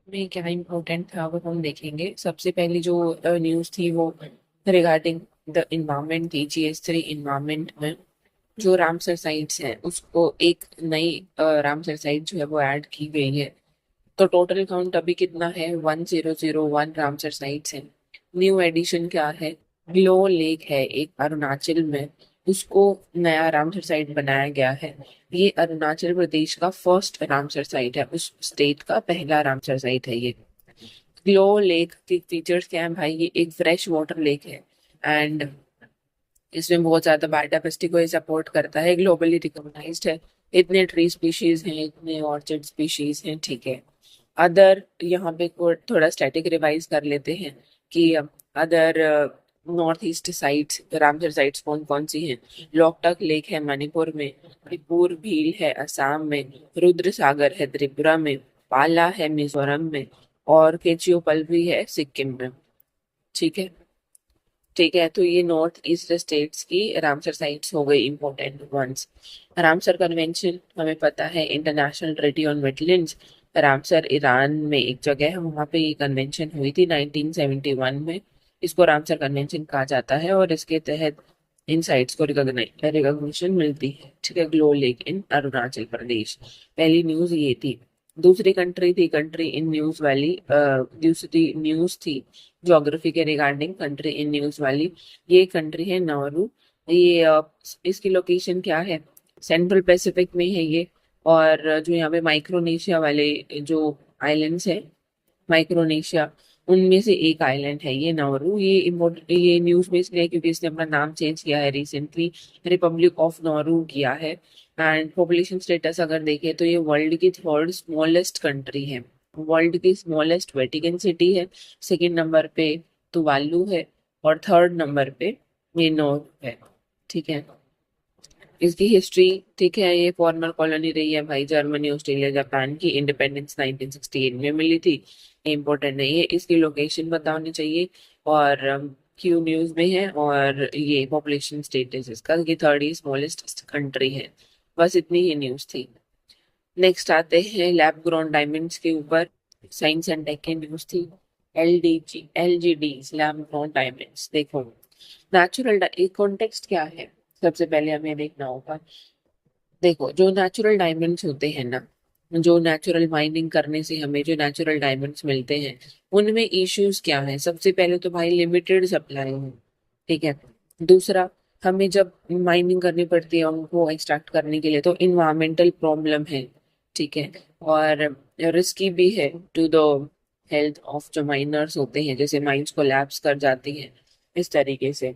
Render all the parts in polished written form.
में क्या इम्पोर्टेंट था वो हम देखेंगे। सबसे पहली जो न्यूज़ थी वो रिगार्डिंग द इन्वायरमेंट थी। GS3 इन्वायरमेंट में जो रामसर साइट्स हैं उसको एक नई रामसर साइट जो है वो ऐड की गई है। तो टोटल काउंट अभी कितना है? 1001 रामसर साइट्स हैं। न्यू एडिशन क्या है? ग्लो लेक है एक अरुणाचल में, उसको नया रामसर साइट बनाया गया है। ये अरुणाचल प्रदेश का फर्स्ट रामसर साइट है, उस स्टेट का पहला रामसर साइट है ये। ग्लो लेक के फीचर्स क्या है भाई? ये एक फ्रेश वाटर लेक है एंड इसमें बहुत ज्यादा बायोडाइवर्सिटी को ये सपोर्ट करता है, ग्लोबली रिकॉग्नाइज्ड है। इतने ट्री स्पीशीज हैं, इतने ऑर्चिड स्पीशीज हैं, ठीक है। अदर यहाँ पे थोड़ा स्टैटिक रिवाइज कर लेते हैं कि other north east sites Ramsar sites कौन कौन सी हैं। लोकटक लेक है मणिपुर में, त्रिपुर भील है असम में, रुद्र सागर है त्रिपुरा में, पाला है मिजोरम में और केचियोपल्ली है सिक्किम में। ठीक है, ठीक है। तो ये नॉर्थ ईस्ट स्टेट्स की रामसर साइट्स हो गई इंपॉर्टेंट वंस। रामसर कन्वेंशन हमें पता है, international treaty on wetlands. Ramsar Iran में एक जगह है, वहां पे ये कन्वेंशन हुई थी 1971 में। इसको रामसर कन्वेंशन कहा जाता है और इसके तहत इन साइट्स को रिकॉग्निशन मिलती है। ठीक है, glow lake in Arunachal Pradesh. पहली न्यूज ये थी। दूसरी कंट्री थी कंट्री इन न्यूज वैली। दूसरी न्यूज थी ज्योग्राफी के रिगार्डिंग कंट्री इन न्यूज वाली। ये कंट्री है नाउरू। ये इसकी लोकेशन क्या है? सेंट्रल पैसिफिक में है ये। और जो यहाँ पे माइक्रोनेशिया वाले जो आइलैंड्स है, माइक्रोनेशिया, उनमें से एक आइलैंड है ये नाउरू। ये इम्पोर्टेंट, ये न्यूज में इसलिए है क्योंकि इसने अपना नाम चेंज किया है रिसेंटली, रिपब्लिक ऑफ नाउरू किया है। एंड पॉपुलेशन स्टेटस अगर देखें तो ये वर्ल्ड की थर्ड स्मॉलेस्ट कंट्री है। वर्ल्ड की स्मॉलेस्ट वेटिकन सिटी है। सेकंड नंबर पे तुवालू है और थर्ड नंबर पे ये नोर है। ठीक है, इसकी हिस्ट्री, ठीक है, ये फॉर्मर कॉलोनी रही है भाई जर्मनी ऑस्ट्रेलिया जापान की। इंडिपेंडेंस 1968 में मिली थी। इम्पोर्टेंट नहीं है, इसकी लोकेशन पता होनी चाहिए। और क्यू न्यूज में है और ये पॉपुलेशन स्टेटस इसका ये थर्ड स्मॉलेस्ट कंट्री है। बस इतनी ही न्यूज थी। नेक्स्ट आते हैं लैब ग्रोन डायमंड्स के ऊपर। साइंस एंड टेक की न्यूज थी। LGD lab grown diamonds. देखो, नेचुरल एक कॉन्टेक्स्ट क्या है सबसे पहले हमें देखना होगा। देखो, जो नेचुरल डायमंड्स होते हैं ना, जो नेचुरल माइनिंग करने से हमें जो नेचुरल डायमंड्स मिलते हैं, उनमें इश्यूज क्या है? सबसे पहले तो भाई लिमिटेड सप्लाई है। ठीक है। दूसरा, हमें जब माइनिंग करनी पड़ती है उनको एक्सट्रैक्ट करने के लिए तो इन्वायरमेंटल प्रॉब्लम है। ठीक है। और रिस्की भी है टू द हेल्थ ऑफ जो माइनर्स होते हैं, जैसे माइंस कोलैप्स कर जाती हैं इस तरीके से।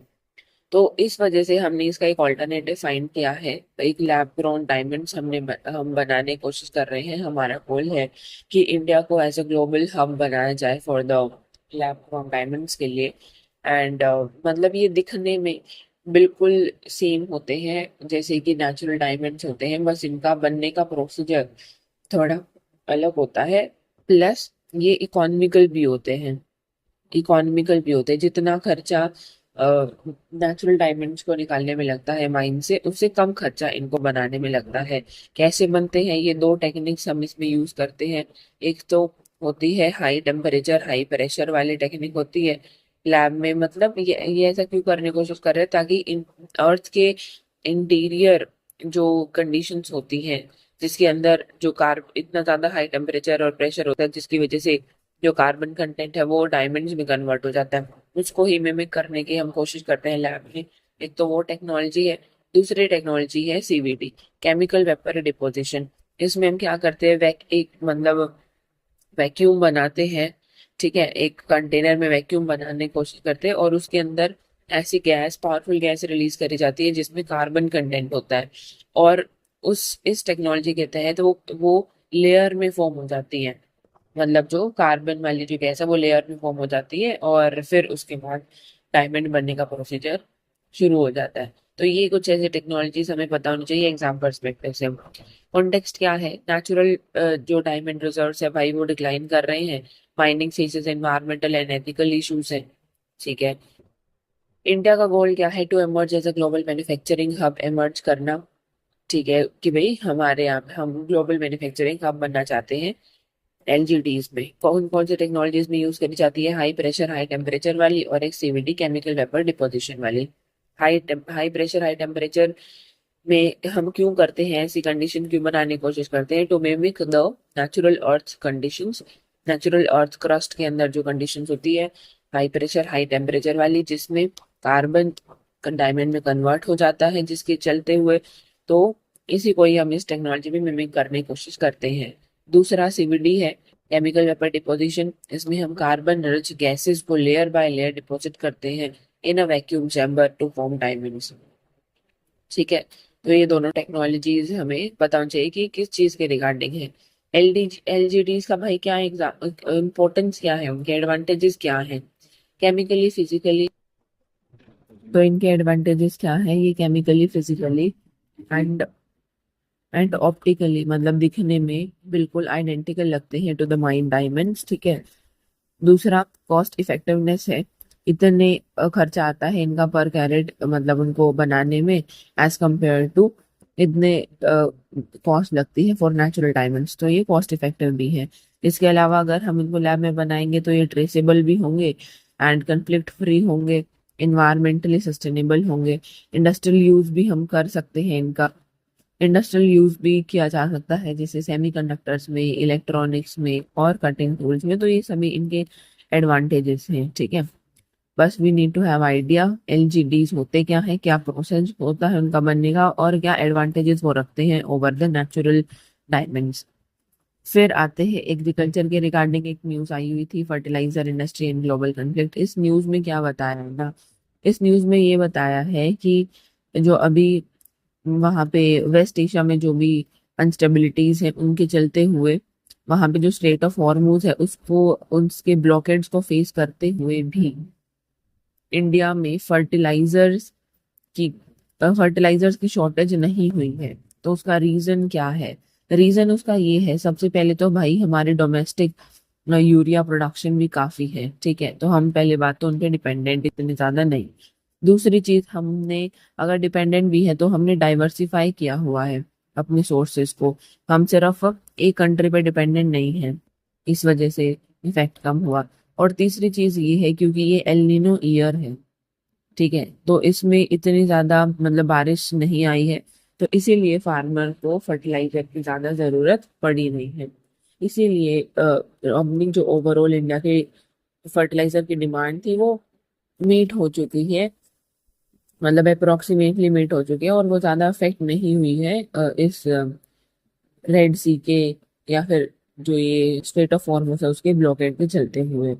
तो इस वजह से हमने इसका एक ऑल्टरनेटिव फाइंड किया है। एक लैब ग्रोन डायमंड्स हम बनाने की कोशिश कर रहे हैं। हमारा गोल है कि इंडिया को एज अ ग्लोबल हब बनाया जाए for the lab grown diamonds के लिए। एंड मतलब ये दिखने में बिल्कुल सेम होते हैं जैसे कि नेचुरल डायमंड्स होते हैं, बस इनका बनने का प्रोसीजर थोड़ा अलग होता है। प्लस ये इकोनॉमिकल भी होते हैं। इकोनॉमिकल भी होते हैं। जितना खर्चा नेचुरल डायमंड्स को निकालने में लगता है माइन से, उससे कम खर्चा इनको बनाने में लगता है। कैसे बनते हैं? ये दो टेक्निक्स हम इसमें यूज करते हैं। एक तो होती है हाई टेम्परेचर हाई प्रेशर वाली टेक्निक होती है लैब में। मतलब ये ऐसा क्यों करने की कोशिश कर रहे हैं? ताकि इन अर्थ के इंटीरियर जो कंडीशंस होती हैं, जिसके अंदर जो कार्ब इतना ज्यादा हाई टेम्परेचर और प्रेशर होता है जिसकी वजह से जो कार्बन कंटेंट है वो डायमंड्स में कन्वर्ट हो जाता है, उसको ही मिमिक करने की हम कोशिश करते हैं लैब में। एक तो वो टेक्नोलॉजी है। दूसरी टेक्नोलॉजी है CVD, केमिकल वेपर डिपोजिशन। इसमें हम क्या करते हैं, एक मतलब वैक्यूम बनाते हैं। ठीक है, एक कंटेनर में वैक्यूम बनाने की कोशिश करते हैं और उसके अंदर ऐसी गैस, पावरफुल गैस रिलीज करी जाती है जिसमें कार्बन कंटेंट होता है। और उस इस टेक्नोलॉजी के तहत वो लेयर में फॉर्म हो जाती है। मतलब जो कार्बन वाली जो गैस है वो लेयर में फॉर्म हो जाती है और फिर उसके बाद डायमंड बनने का प्रोसीजर शुरू हो जाता है। तो ये कुछ ऐसे टेक्नोलॉजीज हमें पता होनी चाहिए एग्जाम पर्सपेक्टिव से। कॉन्टेक्स्ट क्या है? नेचुरल जो डायमंड रिजर्व्स है भाई वो डिक्लाइन कर रहे हैं। Mining ceases, environmental and ethical issues है। ठीक है। इंडिया का गोल क्या है? To emerge as a global manufacturing hub, emerge करना। ठीक है, कि भाई हमारे यहाँ पे हम ग्लोबल मैन्युफैक्चरिंग हब बनना चाहते हैं। एलजीडीज में कौन कौन सी टेक्नोलॉजीज में यूज करी जाती है? हाई प्रेशर हाई टेम्परेचर वाली और एक सीवीडी केमिकल वेपर डिपोजिशन वाली। हाई प्रेशर हाई टेम्परेचर में हम क्यों करते हैं, ऐसी कंडीशन क्यों बनाने की कोशिश करते हैं? To mimic the natural earth conditions, natural earth crust के अंदर जो कंडीशंस होती है हाई प्रेशर हाई टेम्परेचर वाली, जिसमें कार्बन डायमंड में कन्वर्ट हो जाता है जिसके चलते हुए, तो इसी को ही हम इस टेक्नोलॉजी में मिमिक करने की कोशिश करते हैं। दूसरा सीवीडी है केमिकल वेपर डिपोजिशन। इसमें हम कार्बन रिच गैसेस को लेयर बाय लेयर डिपोजिट करते हैं in a vacuum chamber to form diamonds. ठीक है, तो ये दोनों टेक्नोलॉजीज हमें पता होना चाहिए कि किस चीज के रिगार्डिंग है। एलजीडीज का भाई क्या इम्पोर्टेंस क्या है, उनके एडवांटेजेस क्या है केमिकली फिजिकली? तो इनके एडवांटेजेस क्या है? ये केमिकली फिजिकली एंड ऑप्टिकली मतलब दिखने में बिल्कुल आइडेंटिकल लगते हैं टू द माइन डायमंड्स। ठीक है। दूसरा कॉस्ट इफेक्टिवनेस है, इतने खर्चा आता है इनका पर कैरेट मतलब उनको बनाने में एज कंपेयर टू इतने कॉस्ट लगती है फॉर नेचुरल डायमंड्स, तो ये कॉस्ट इफेक्टिव भी है। इसके अलावा अगर हम इनको लैब में बनाएंगे तो ये ट्रेसेबल भी होंगे एंड कंफ्लिक्ट फ्री होंगे, इन्वायरमेंटली सस्टेनेबल होंगे, इंडस्ट्रियल यूज भी हम कर सकते हैं इनका। इंडस्ट्रियल यूज भी किया जा सकता है जैसे सेमीकंडक्टर्स में, इलेक्ट्रॉनिक्स में और कटिंग टूल्स में, तो ये सभी इनके एडवांटेजेस हैं। ठीक है, बस we need to have idea LGDs होते क्या है, क्या प्रोसेस होता है उनका बनने का, और क्या एडवांटेजेस वो रखते हैं ओवर द नेचुरल डायमंड्स। फिर आते हैं एग्रीकल्चर के रिगार्डिंग एक न्यूज आई हुई थी, fertiliser industry and global conflict. इस न्यूज में क्या बताया है ना, इस न्यूज में ये बताया है कि जो अभी वहां पे वेस्ट एशिया में जो भी अनस्टेबिलिटीज है उनके चलते हुए वहां पे जो स्ट्रेट ऑफ हॉर्मूज है उसको, उसके ब्लॉकेड्स को फेस करते हुए भी इंडिया में की फर्टिलाइजर्स की शॉर्टेज नहीं हुई है। तो उसका रीजन क्या है? रीजन उसका ये है, सबसे पहले तो भाई हमारे डोमेस्टिक यूरिया प्रोडक्शन भी काफी है। ठीक है, तो हम पहले बात तो उन पे डिपेंडेंट इतने ज्यादा नहीं। दूसरी चीज, हमने अगर डिपेंडेंट भी है तो हमने डाइवर्सिफाई किया हुआ है अपने सोर्सेस को, हम सिर्फ एक कंट्री पे डिपेंडेंट नहीं है, इस वजह से इफेक्ट कम हुआ। और तीसरी चीज ये है क्योंकि ये एल नीनो ईयर है, ठीक है, तो इसमें इतनी ज्यादा मतलब बारिश नहीं आई है, तो इसीलिए फार्मर को फर्टिलाइजर की ज्यादा जरूरत पड़ी नहीं है। इसीलिए अपनी जो ओवरऑल इंडिया के फर्टिलाइजर की डिमांड थी वो मीट हो चुकी है, मतलब अप्रोक्सीमेटली मीट हो चुकी है, और वो ज्यादा अफेक्ट नहीं हुई है इस रेड सी के या फिर जो ये स्ट्रेट ऑफ हॉर्मुज है उसके ब्लॉकेड के चलते हुए।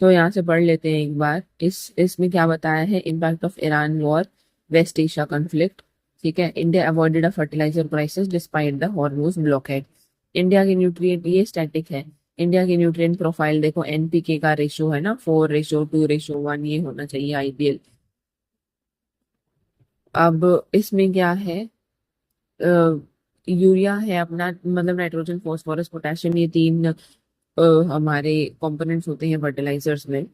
तो यहाँ से पढ़ लेते हैं एक बार, इसमें क्या बताया है, impact of Iran war, West Asia conflict. ठीक है, India avoided a fertiliser crisis despite the Hormuz blockade. India के न्यूट्रिएंट, ये स्टैटिक है, इंडिया की न्यूट्रिएंट प्रोफाइल देखो, एनपीके का रेशो है ना 4:2:1, ये होना चाहिए आइडियल। अब इसमें क्या है, यूरिया है अपना, मतलब नाइट्रोजन फॉस्फोरस पोटेशियम, ये तीन हमारे कंपोनेंट्स होते हैं फर्टिलाइजर्स में।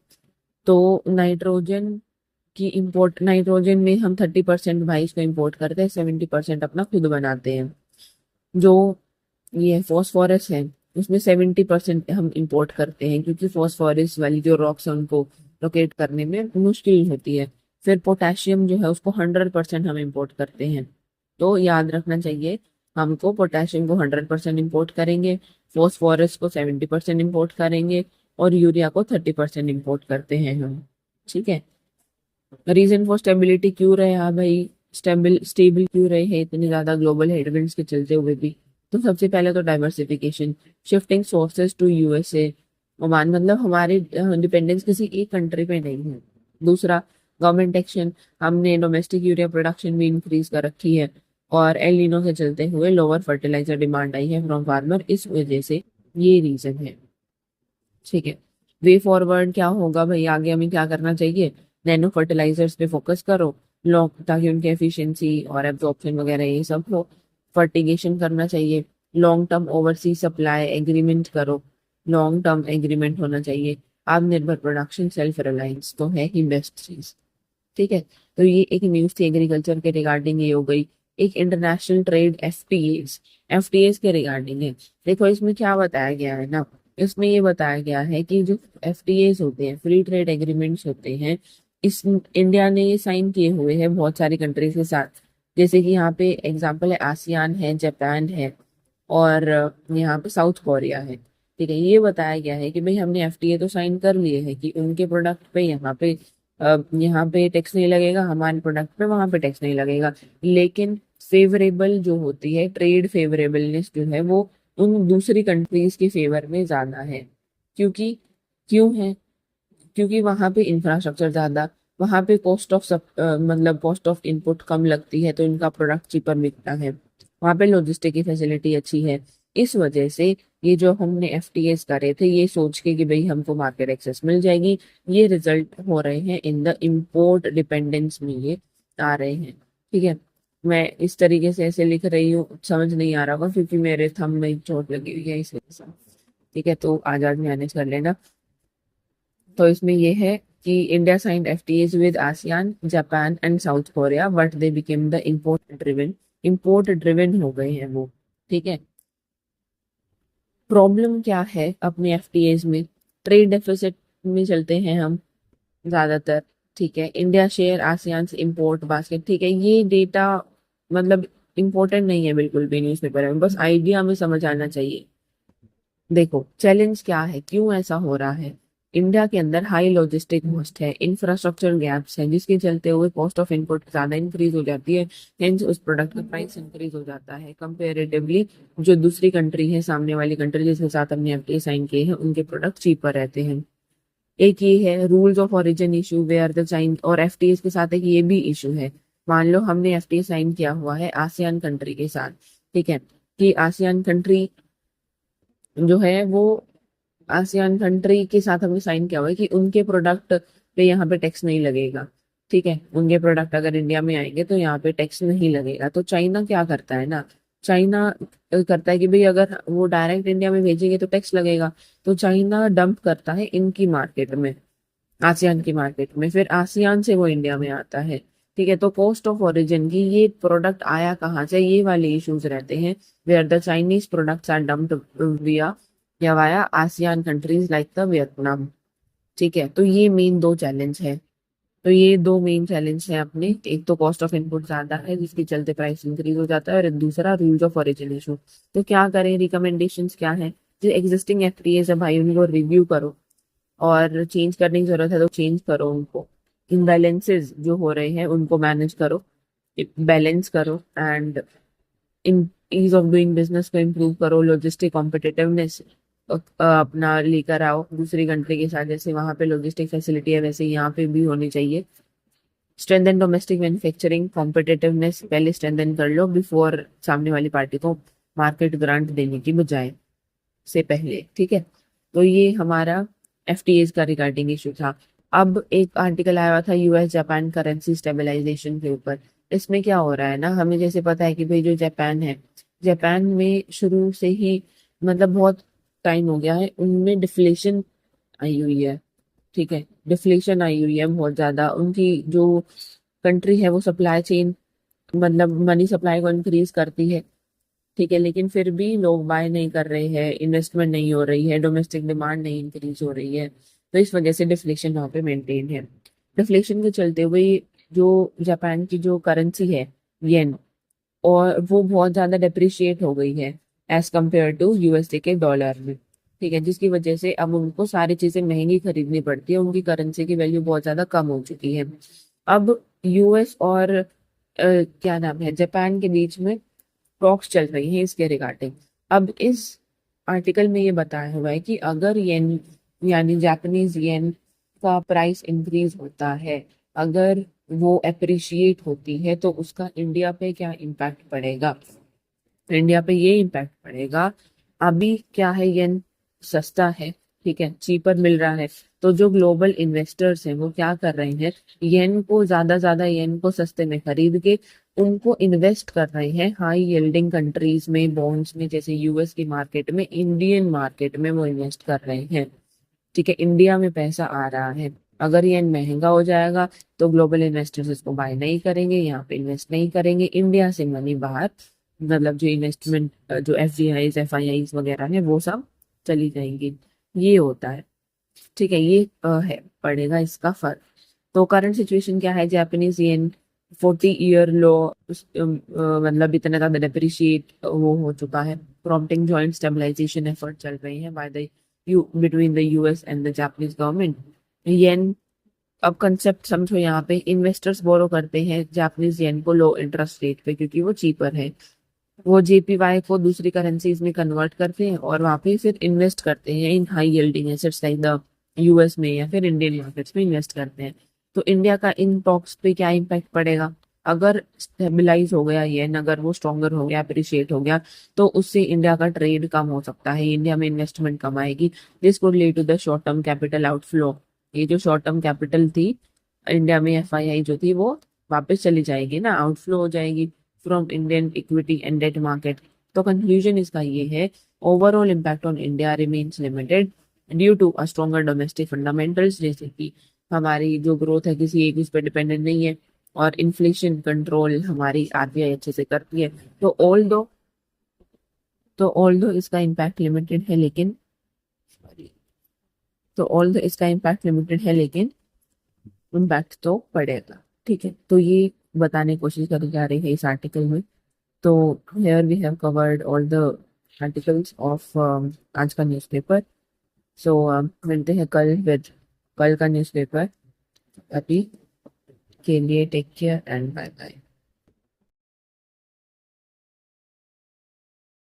तो नाइट्रोजन की इंपोर्ट, नाइट्रोजन में हम 30% भाई इसको इंपोर्ट करते हैं, 70% अपना खुद बनाते हैं। जो ये फॉस्फोरस है उसमें 70% हम इंपोर्ट करते हैं क्योंकि फॉस्फोरस वाली जो रॉक्स है उनको लोकेट करने में मुश्किल होती है। फिर पोटेशियम जो है उसको 100% हम इंपोर्ट करते हैं। तो याद रखना चाहिए, हमको पोटेशियम को 100% इंपोर्ट करेंगे, फॉस्फोरस को 70% इंपोर्ट करेंगे, और यूरिया को 30% इंपोर्ट करते हैं हम। ठीक है, रीजन फॉर स्टेबिलिटी क्यों रहे, हाँ भाई स्टेबल क्यों रहे हैं इतने ज्यादा ग्लोबल हेडविंड्स के चलते हुए भी? तो सबसे पहले तो diversification, shifting sources to USA, Oman, मतलब हमारी डिपेंडेंस किसी एक कंट्री पे नहीं है। दूसरा गवर्नमेंट एक्शन, हमने डोमेस्टिक यूरिया प्रोडक्शन भी इंक्रीज कर रखी है, और एल नीनो से चलते हुए लोअर फर्टिलाइजर डिमांड आई है फ्रॉम फार्मर, इस वजह से ये रीजन है। ठीक है, वे फॉरवर्ड क्या होगा भाई, आगे हमें क्या करना चाहिए, नैनो फर्टिलाइजर्स पे फोकस करो, लॉन्ग, ताकि उनकी एफिशिएंसी और एब्जॉर्प्शन वगैरह ये सब हो। फर्टिगेशन करना चाहिए, long term overseas supply agreement करो, लॉन्ग टर्म एग्रीमेंट होना चाहिए। आत्मनिर्भर प्रोडक्शन, सेल्फ रिलायंस तो है ही बेस्ट चीज। ठीक है, तो ये एक न्यूज थी एग्रीकल्चर के रिगार्डिंग, ये हो गई। एक इंटरनेशनल ट्रेड एफटीएस के रिगार्डिंग है। देखो इसमें क्या बताया गया है ना, इसमें ये बताया गया है कि जो एफटीएस होते हैं, फ्री ट्रेड एग्रीमेंट्स होते हैं, इस इंडिया ने ये साइन किए हुए हैं बहुत सारी कंट्रीज के साथ। जैसे कि यहाँ पे एग्जांपल है आसियान है, जापान है, और यहाँ पे साउथ कोरिया है। ठीक है, ये बताया गया है कि भाई हमने एफटीए तो साइन कर लिए है कि उनके प्रोडक्ट पे यहाँ पे टैक्स नहीं लगेगा, हमारे प्रोडक्ट पे वहां पे टैक्स नहीं लगेगा। लेकिन फेवरेबल जो होती है, ट्रेड फेवरेबलनेस जो है वो उन दूसरी कंट्रीज के फेवर में ज्यादा है। क्योंकि क्यों है? क्योंकि वहां पे इंफ्रास्ट्रक्चर ज्यादा, वहां पे कॉस्ट ऑफ मतलब कॉस्ट ऑफ इनपुट कम लगती है, तो इनका प्रोडक्ट चीपर बिकता है। वहां पे लॉजिस्टिक की फैसिलिटी अच्छी है। इस वजह से ये जो हमने एफटीएस करे थे ये सोच के कि भाई हमको मार्केट एक्सेस मिल जाएगी, ये रिजल्ट हो रहे हैं इन द इम्पोर्ट डिपेंडेंस में ये आ रहे हैं। ठीक है, मैं इस तरीके से ऐसे लिख रही हूँ, समझ नहीं आ रहा होगा क्योंकि मेरे थंब में चोट लगी हुई है इस वजह से। ठीक है, तो आजाद मैनेज कर लेना। तो इसमें ये है कि India signed FTS with ASEAN, Japan and south Korea, but they became the import driven हो गए हैं वो। ठीक है, प्रॉब्लम क्या है अपने एफटीएस में? ट्रेड डेफिसिट में चलते हैं हम ज्यादातर। ठीक है, इंडिया शेयर आसियान से इम्पोर्ट बास्केट। ठीक है, ये डेटा मतलब इम्पोर्टेंट नहीं है बिल्कुल भी न्यूज़पेपर में, बस आइडिया में समझ आना चाहिए। देखो चैलेंज क्या है, क्यों ऐसा हो रहा है? इंडिया के अंदर हाई लॉजिस्टिक कॉस्ट है, इंफ्रास्ट्रक्चर गैप्स है, जिसके चलते हुए कॉस्ट ऑफ इनपुट ज्यादा इंक्रीज हो जाती है। हेंस उस प्रोडक्ट का प्राइस इंक्रीज हो जाता है कंपेरेटिवली। जो दूसरी कंट्री है, सामने वाली कंट्री जिसके साथ हमने एफटीए साइन किए हैं, उनके प्रोडक्ट चीपर रहते हैं। एक ये है rules of origin issue, where the China, और एफटीएस के साथ एक ये भी इशू है। मान लो हमने एफटीए साइन किया हुआ है आसियान कंट्री के साथ। ठीक है, कि आसियान कंट्री जो है वो आसियान कंट्री के साथ हमने साइन किया हुआ है कि उनके प्रोडक्ट पे यहाँ पे टैक्स नहीं लगेगा। ठीक है, उनके प्रोडक्ट अगर इंडिया में आएंगे तो यहाँ पे टैक्स नहीं लगेगा। तो चाइना क्या करता है ना, चाइना करता है कि भाई अगर वो डायरेक्ट इंडिया में भेजेंगे तो टैक्स लगेगा, तो चाइना डंप करता है इनकी मार्केट में, आसियान की मार्केट में, फिर आसियान से वो इंडिया में आता है। ठीक है, तो कॉस्ट ऑफ ओरिजिन की ये प्रोडक्ट आया कहाँ से, ये वाले इश्यूज रहते हैं, where the Chinese products are dumped via या via ASEAN countries like the Vietnam. ठीक है, तो ये मेन दो चैलेंज है। तो ये दो मेन चैलेंज है अपने, एक तो कॉस्ट ऑफ इनपुट ज्यादा है जिसके चलते प्राइस इंक्रीज हो जाता है, और दूसरा रूल्स ऑफ ओरिजिन इशू। तो क्या करें, रिकमेंडेशंस क्या है? जो एग्जिस्टिंग एफटीएस है भाई उनको रिव्यू करो, और चेंज करने की जरूरत है तो चेंज करो उनको। इम्बैलेंसेस जो हो रहे हैं उनको मैनेज करो, बैलेंस करो, and in ease of doing business को इम्प्रूव करो, लॉजिस्टिक कॉम्पिटिटिवनेस अपना लेकर आओ दूसरी कंट्री के साथ। जैसे वहां पे लॉजिस्टिक फैसिलिटी है वैसे यहाँ पे भी होनी चाहिए। स्ट्रेंथन डोमेस्टिक मैन्युफैक्चरिंग कॉम्पिटिटिवनेस पहले स्ट्रेंथन कर लो बिफोर सामने वाली पार्टी को मार्केट ग्रांट देने की बजाय, से पहले। ठीक है, तो ये हमारा एफटीएस का रिगार्डिंग इशू था। अब एक आर्टिकल आया हुआ था यूएस जापान करेंसी स्टेबलाइजेशन के ऊपर। इसमें क्या हो रहा है ना, हमें जैसे पता है कि भाई जो जापान है, जापान में शुरू से ही मतलब बहुत टाइम हो गया है उनमें डिफ्लेशन आई हुई है। ठीक है, डिफ्लेशन आई हुई है बहुत ज्यादा। उनकी जो कंट्री है वो सप्लाई चेन मतलब मनी सप्लाई को इंक्रीज करती है। ठीक है, लेकिन फिर भी लोग बाय नहीं कर रहे हैं, इन्वेस्टमेंट नहीं हो रही है, डोमेस्टिक डिमांड नहीं इंक्रीज हो रही है, तो इस वजह से डिफ्लेशन वहां पे मेंटेन है। डिफ्लेशन के चलते हुए जो जापान की जो करेंसी है, येन, और वो बहुत ज्यादा डिप्रिशिएट हो गई है एज कम्पेयर टू यूएसडी के डॉलर में। ठीक है, जिसकी वजह से अब उनको सारी चीजें महंगी खरीदनी पड़ती है, उनकी करेंसी की वैल्यू बहुत ज्यादा कम हो चुकी है। अब यूएस और क्या नाम है, जापान के बीच में टॉक्स चल रही हैं इसके रिगार्डिंग। अब इस आर्टिकल में ये बताया हुआ है कि अगर येन यानी जापानीज येन का प्राइस इंक्रीज होता है, अगर वो अप्रिशिएट होती है, तो उसका इंडिया पे क्या इम्पैक्ट पड़ेगा? इंडिया पे ये इम्पैक्ट पड़ेगा, अभी क्या है, येन सस्ता है, ठीक है, चीपर मिल रहा है, तो जो ग्लोबल इन्वेस्टर्स हैं वो क्या कर रहे हैं, ज्यादा येन को सस्ते में खरीद के उनको इन्वेस्ट कर रहे हैं हाई यील्डिंग कंट्रीज में, बॉन्ड्स में, जैसे यूएस की मार्केट में, इंडियन मार्केट में वो इन्वेस्ट कर रहे हैं। ठीक है, इंडिया में पैसा आ रहा है। अगर ये महंगा हो जाएगा तो ग्लोबल इन्वेस्टर्स इसको बाय नहीं करेंगे, यहाँ पे इन्वेस्ट नहीं करेंगे, इंडिया से मनी बाहर, मतलब जो इन्वेस्टमेंट जो FDIs वगैरह है वो सब चली जाएंगी। ये होता है, ठीक है। ये है पड़ेगा इसका फर्क। तो करंट सिचुएशन क्या है, जापानीज येन 40 ईयर लो, मतलब इतना ज्यादा डेप्रिशिएट वो हो चुका है, प्रॉम्प्टिंग जॉइंट स्टेबलाइजेशन एफर्ट चल रही है by the between the US and the Japanese government. Yen, अब कंसेप्ट समझो, यहाँ पे इन्वेस्टर्स बोरो करते हैं जापानीज येन को लो इंटरेस्ट रेट पे क्योंकि वो चीपर है। वो JPY को दूसरी करेंसीज में कन्वर्ट करते हैं और वहां पे फिर इन्वेस्ट करते हैं इन high yielding assets like the US में या फिर इंडियन मार्केट्स में इन्वेस्ट करते हैं। तो इंडिया का इन टॉक्स पे क्या इम्पैक्ट पड़ेगा, अगर स्टेबलाइज हो गया येन, अगर वो स्ट्रॉन्गर हो गया, अप्रिशिएट हो गया, तो उससे इंडिया का ट्रेड कम हो सकता है, इंडिया में इन्वेस्टमेंट कम आएगी। This could lead to the short term capital outflow. ये जो शॉर्ट टर्म कैपिटल थी इंडिया में, FII जो थी वो वापस चली जाएगी ना, आउटफ्लो हो जाएगी from Indian equity and debt market. तो कंक्लूजन इसका ये है, overall impact on India remains limited due to a stronger domestic fundamentals, जैसे कि हमारी जो ग्रोथ है किसी एक उस पर डिपेंडेंट नहीं है, और इन्फ्लेशन कंट्रोल हमारी RBI अच्छे से करती है। तो ऑल दो इसका इम्पैक्ट लिमिटेड है, लेकिन sorry, तो ऑल दो इसका इम्पैक्ट लिमिटेड है लेकिन इम्पैक्ट तो पड़ेगा, ठीक है। तो ये बताने की कोशिश करी जा रही है इस आर्टिकल में। तो here we have covered all the articles of आज का न्यूज़पेपर। सो मिलते हैं कल का न्यूज़पेपर। अभी के लिए take care and bye bye.